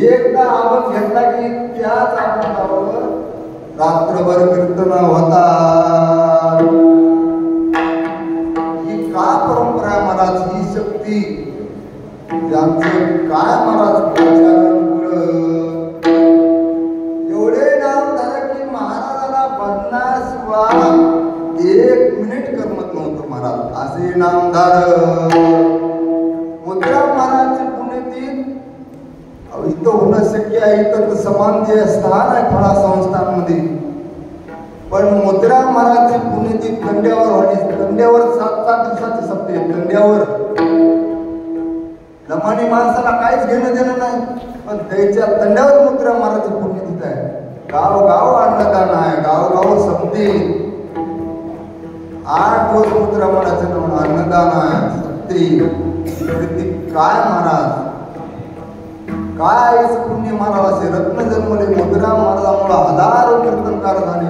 एकदा आवाज घेतला की त्याच आवाजावर रात्रभर कीर्तन होता। ही का परंपरा महाराज, ही शक्ती यांचं काय महाराज एवढे नाम झालं की महाराजाला बनण्याशिवाय 1 मिनिट करमत नव्हतं महाराज, असे नामधार मुद्राम महाराजची पुण्यतिथी इथं होणं शक्य आहे। इथं समान जे स्थान आहे फळा संस्थांमध्ये, पण मुद्राम महाराजची पुण्यतिथी कंड्यावर व्हावी। कंड्यावर 7-7 दिवसाचे सप्ते, कंड्यावर लमानी माणसाला काहीच घेणं देणं नाही, पण त्याच्या तंड्यावर मुद्राम महाराजची पुण्यतिथी आहे। गाव अन्नदान आहे, गाव सप्ते 8 दिवस मुद्राम महाराजचं नाव अन्नदान आहे, सप्ते काय महाराज काय पुण्य महाराज असे रत्न जन्मले। मुद्राम महाराजांमुळे हजारो कीर्तनकार झाले।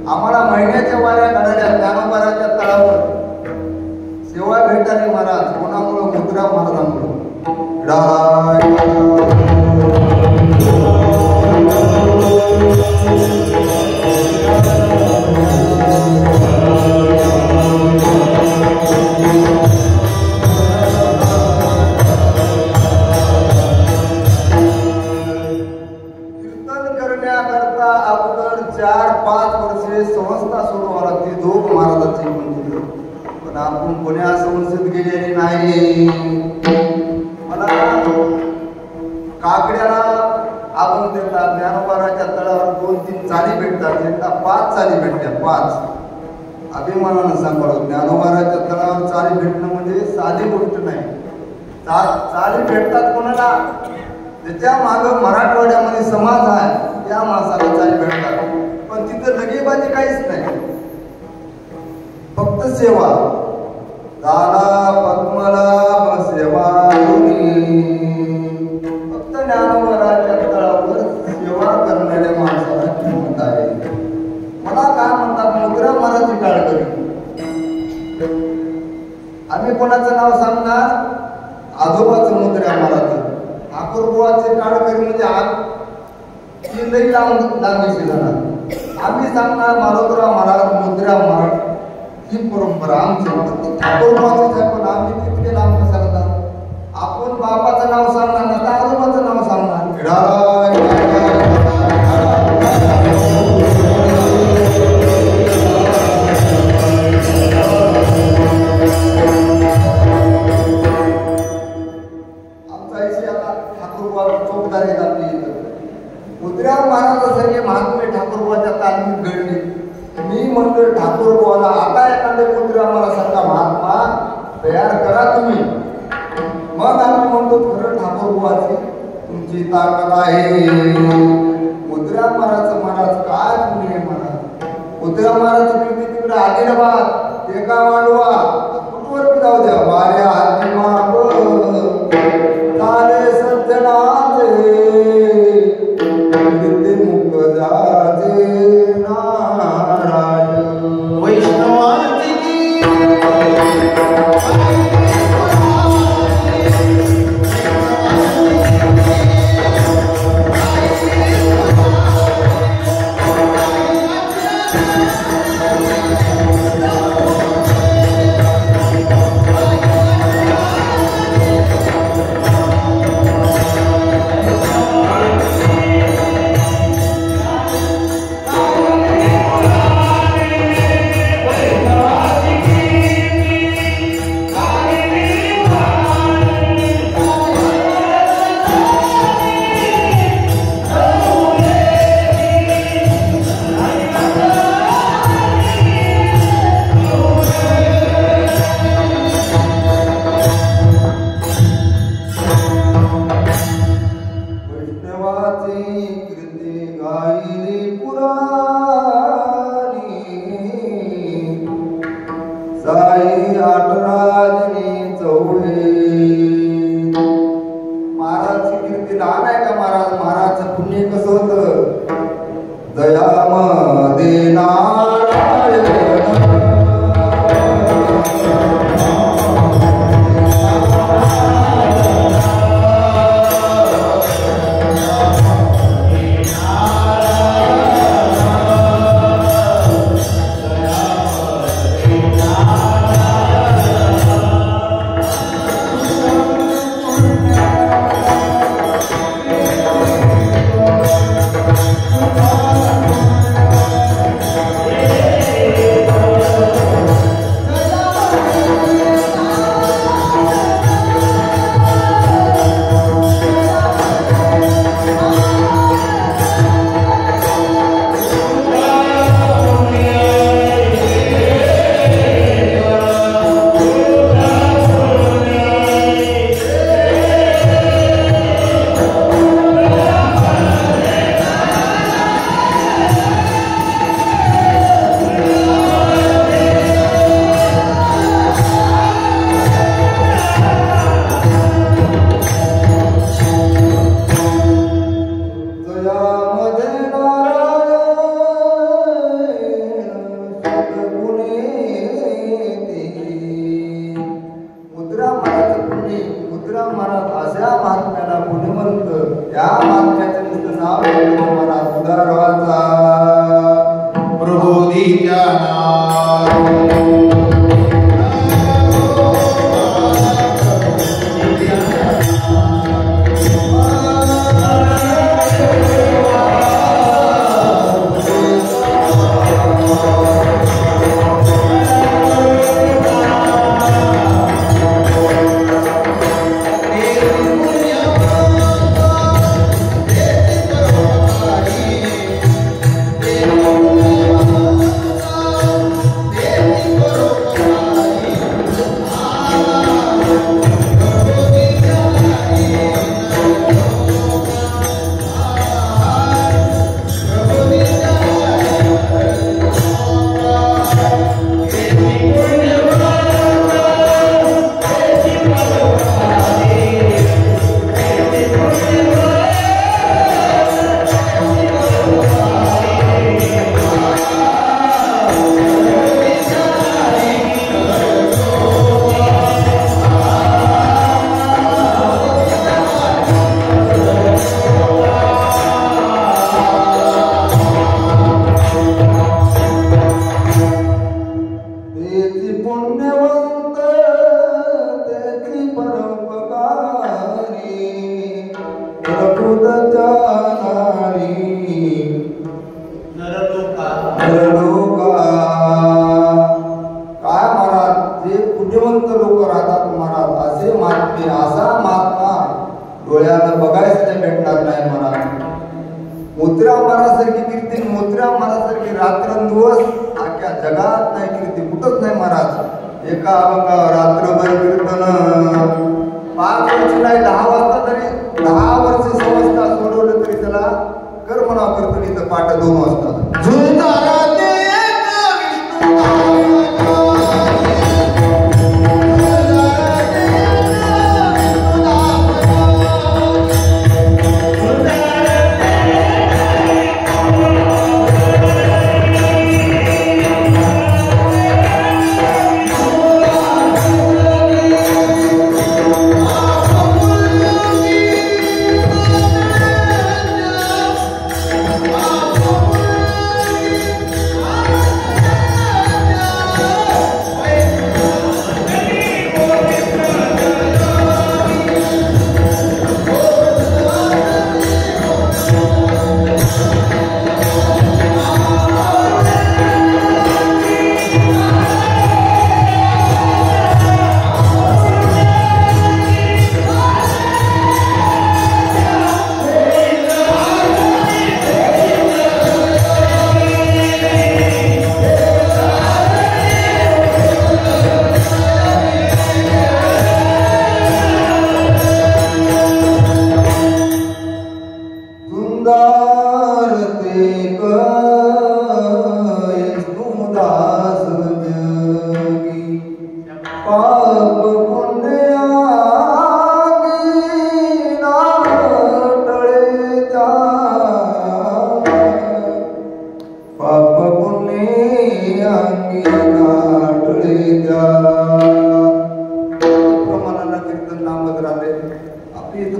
आम्हाला महिन्याच्या वाऱ्या काढल्या ज्ञानोबाराच्या तळावर सेवा भेटाली महाराज, कोणामुळे मुद्राम महाराजांमुळे। अगोदर 4-5 वर्षे संस्था सोडवा लागते दोघ महाराजांची मंदिर, पण आपण कोण्या संस्थेत गेलेले नाही। मला काकड्याला आपण त्यांना ज्ञानोबाराच्या तळावर 2-3 चाली भेटतात, त्यांना 5 चाली भेटल्या, 5 अभिमानानं सांभाळतो। ज्ञानोबाराच्या तळावर चाली भेटणं म्हणजे साधी गोष्ट नाही। चाली भेटतात कोणाला, त्याच्या माग मराठवाड्यामध्ये समाज आहे त्या माणसाला चाली भेटतात, पण तिथं लगेबाजी काहीच नाही, फक्त सेवा। दाना पद्मला सेवा फक्त ज्ञानोबाराच्या तळावर सेवा करणाऱ्या माणसाला किंमत आहे। मला काय म्हणतात मुद्राम महाराजची टाळकरी, आम्ही कोणाचं नाव सांगणार, आजोबाचं मुद्राम महाराज, ठाकूरबुवाचे टाळकरी म्हणजे लई लांबीशी जाणार। आम्ही सांगणार मारोतराव महाराज, मुद्राम महाराज, ही परंपरा आमची ठाकूरबुवाचीच आहे, पण आम्ही तितके लांब कशाला जाणार। आपण बापाचं नाव सांगणार ना तर आजोबाचं नाव सांगणार। आमचा इथे आता ठाकूरबुवा चौकदार आहेत आपली इथं। मुद्राम महाराजांसारखे महात्मे ठाकूरबुवाच्या तालमीत घडले। मी म्हणतो ठाकूरबुवाला आता एखाद्या मुद्राम महाराजांसारखा महात्मा तयार करा तुम्ही, मग आम्ही म्हणतो खरं ठाकूरबुवाची तुमची ताकद आहे। मुद्राम महाराज काय पुण्य महाराज, मुद्राम महाराज तिकडे आदिलाबाद एका मांडवा कुठवर जाऊ द्या, वाऱ्या हाती माग झाले सज्जनाचे मुख जाजे नारायण। वैष्णवांची महाराजची कीर्ती लहान आहे का महाराज, महाराजचं पुण्य कसं होतं, दयामध्ये नारायण अशा महात्म्याला पुण्यवंत या महात्म्याचं नुसतं नाव घेतो मला उदारवाचा प्रबोधीच्या डोळ्याला बघायचं भेटणार नाही मला. मोत्रा महाराजसारखी कीर्ती, मोत्रा महाराजसारखी रात्रंदिवस अख्ख्या जगात नाही कीर्ती, कुठंच नाही महाराज. एका अभंगावर रात्रभर कीर्तन, 5 वर्ष नाही 10 वाजता तरी 10 वर्ष समजता सोडवलं तरी त्याला कर म्हणावं कीर्तन. इथं पाठ 2 वाजता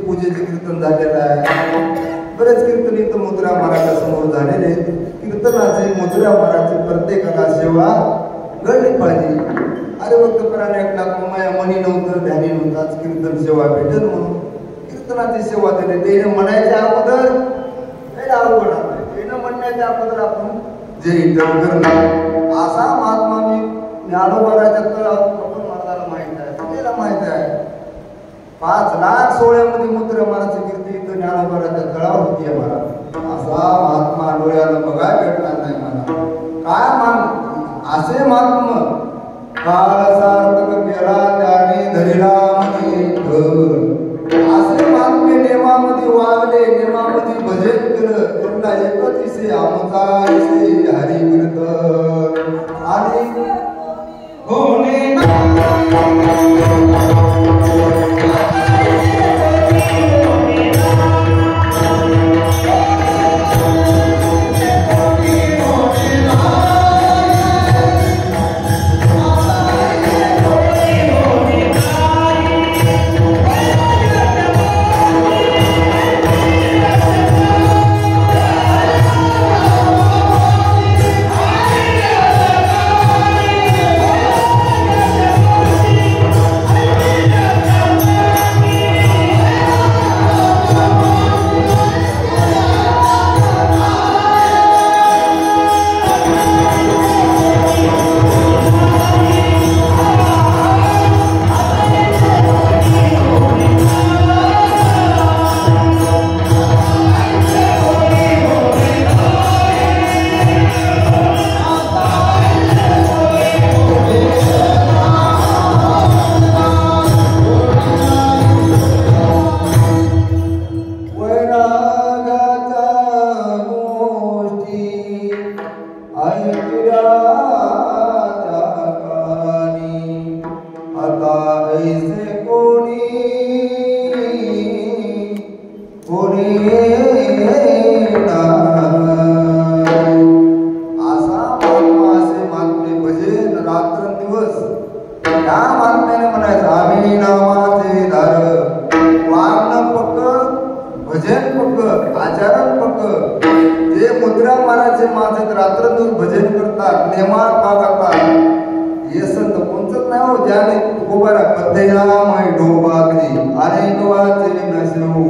पूजेचे कीर्तन झालेलं आहे. बरेच कीर्तन इथं मोत्रा महाराजा समोर झालेले. कीर्तनाचे मोत्रा महाराजची प्रत्येकाला सेवा घडली पाहिजे. अरे भक्तपराने एकला माया मनी नव्हतं, ध्यानी नव्हताच, कीर्तन सेवा भेटेल म्हणून कीर्तनाची सेवा दिली. त्याने म्हणायच्या अगोदर काही अवघड आहे, त्यानं म्हणण्याच्या अगोदर आपण जे इतर करणं असा महात्मा मी ज्ञानोबाराच्या आपण महाराजाला माहित आहे, सगळ्याला माहित आहे. 5 लाख सोहळ्यामध्ये मोत्रा महाराजची कीर्ती इथं ज्ञानोबाराच्या तळावर होती. महाराज असा महात्मा डोळ्याला बघायला भेटणार नाही मला. काय मान असे महात्मा काळ सार्थक केला त्याने धरिला म्हणे घर. असे महात्मे नेमामध्ये वागले, नेमामध्ये भजन केलं, त्यांना एकतीसे आमचा हरी कीर्तन आणि होणे कोणी असा महात्मा असे महात्मे भजन रात्रंदिवस या महात्म्याने म्हणायचं आम्ही नावाचे धार वागणं पक्क भजन पक्क आचरण पक्क जे मुद्रा महाराजचे माझे रात्रंदिवस भजन करतात नेमात बागतात हे संत कोणचंच नाही हो ज्याने तुकोबारा पद्यया मै डोबागरी अनेक वाचे नसू